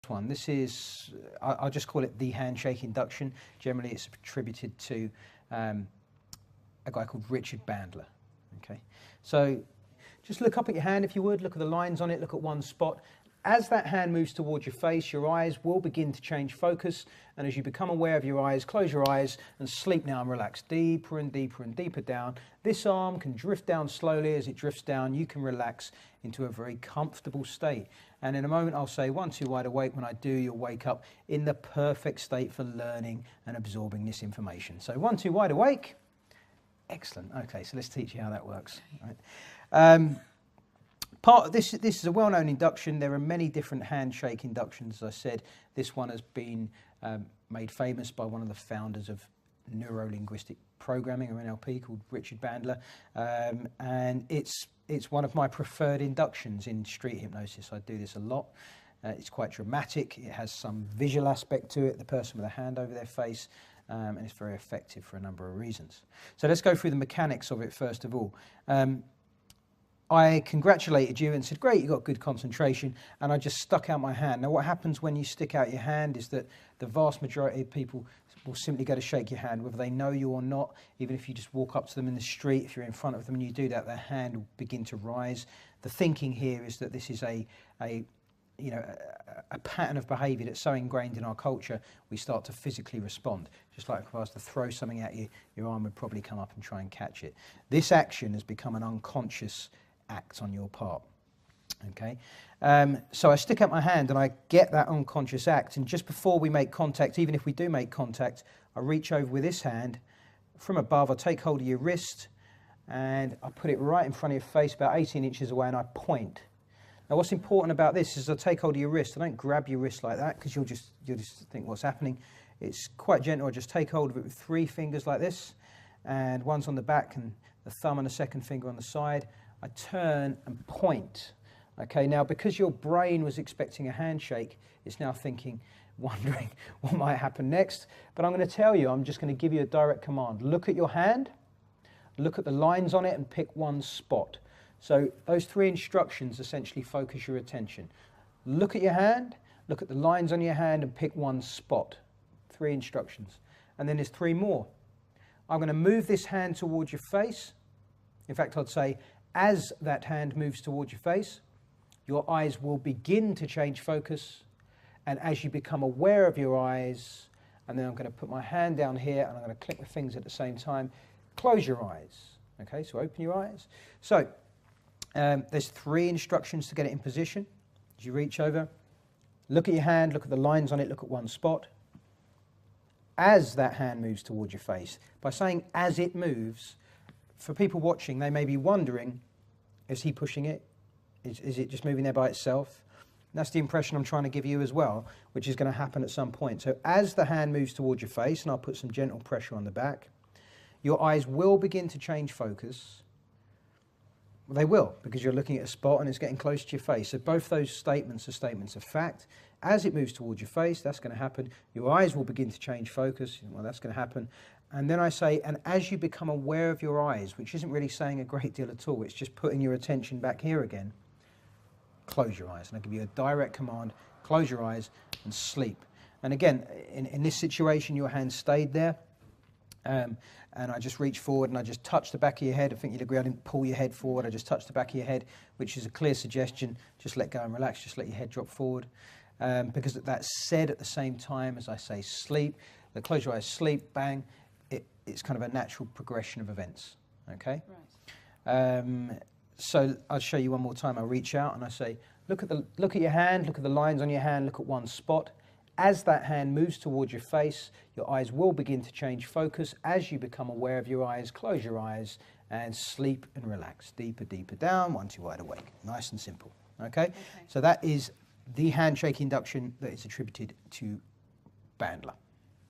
one. This is, I'll just call it the handshake induction. Generally, it's attributed to a guy called Richard Bandler. Okay, so just look up at your hand if you would. Look at the lines on it. Look at one spot. As that hand moves towards your face, your eyes will begin to change focus. And as you become aware of your eyes, close your eyes and sleep now and relax deeper and deeper and deeper down. This arm can drift down slowly. As it drifts down, you can relax into a very comfortable state. And in a moment, I'll say 1, 2, wide awake. When I do, you'll wake up in the perfect state for learning and absorbing this information. So 1, 2, wide awake. Excellent. Okay, so let's teach you how that works. Right. Part of this is a well-known induction. There are many different handshake inductions, as I said. This one has been made famous by one of the founders of neuro-linguistic programming, or NLP, called Richard Bandler. And it's one of my preferred inductions in street hypnosis. I do this a lot. It's quite dramatic. It has some visual aspect to it, the person with a hand over their face, and it's very effective for a number of reasons. So let's go through the mechanics of it first of all. I congratulated you and said, great, you got good concentration, and I just stuck out my hand. Now what happens when you stick out your hand is that the vast majority of people will simply go to shake your hand, whether they know you or not. Even if you just walk up to them in the street, if you're in front of them and you do that, their hand will begin to rise. The thinking here is that this is a pattern of behaviour that's so ingrained in our culture, we start to physically respond. Just like if I was to throw something at you, your arm would probably come up and try and catch it. This action has become an unconscious act on your part. Okay, so I stick out my hand and I get that unconscious act, and just before we make contact, even if we do make contact, I reach over with this hand from above. I take hold of your wrist and I put it right in front of your face, about 18 inches away, and I point. Now what's important about this is I take hold of your wrist. I don't grab your wrist like that, because you'll just think what's happening. It's quite gentle. I just take hold of it with 3 fingers like this, and one's on the back and the thumb and the second finger on the side. I turn and point. Okay, now because your brain was expecting a handshake, it's now wondering what might happen next. But I'm going to tell you, I'm just going to give you a direct command. Look at your hand, look at the lines on it, and pick one spot. So those 3 instructions essentially focus your attention. Look at your hand, look at the lines on your hand, and pick one spot. 3 instructions. And then there's 3 more. I'm going to move this hand towards your face. In fact, I'd say, as that hand moves towards your face, your eyes will begin to change focus. And as you become aware of your eyes, and then I'm going to put my hand down here and I'm going to click my fingers at the same time, close your eyes. Okay, so open your eyes. So there's 3 instructions to get it in position. As you reach over, look at your hand, look at the lines on it, look at one spot. As that hand moves towards your face, by saying as it moves, for people watching, they may be wondering, is he pushing it? Is it just moving there by itself? And that's the impression I'm trying to give you as well, which is going to happen at some point. So as the hand moves towards your face, and I'll put some gentle pressure on the back, your eyes will begin to change focus. Well, they will, because you're looking at a spot and it's getting close to your face. So both those statements are statements of fact. As it moves towards your face, that's going to happen. Your eyes will begin to change focus. Well, that's going to happen. And then I say, and as you become aware of your eyes, which isn't really saying a great deal at all, it's just putting your attention back here again, close your eyes. And I give you a direct command, close your eyes and sleep. And again, in this situation, your hand stayed there. And I just reach forward and I just touch the back of your head. I think you'd agree I didn't pull your head forward. I just touch the back of your head, which is a clear suggestion. Just let go and relax. Just let your head drop forward. Because that's said at the same time as I say sleep. Close your eyes, sleep, bang. It's kind of a natural progression of events. Okay? Right. So I'll show you one more time. I reach out and I say, look at your hand, look at the lines on your hand, look at one spot. As that hand moves towards your face, your eyes will begin to change focus. As you become aware of your eyes, close your eyes and sleep and relax. Deeper, deeper down, 1, 2, wide awake. Nice and simple. Okay? So that is the handshake induction that is attributed to Bandler.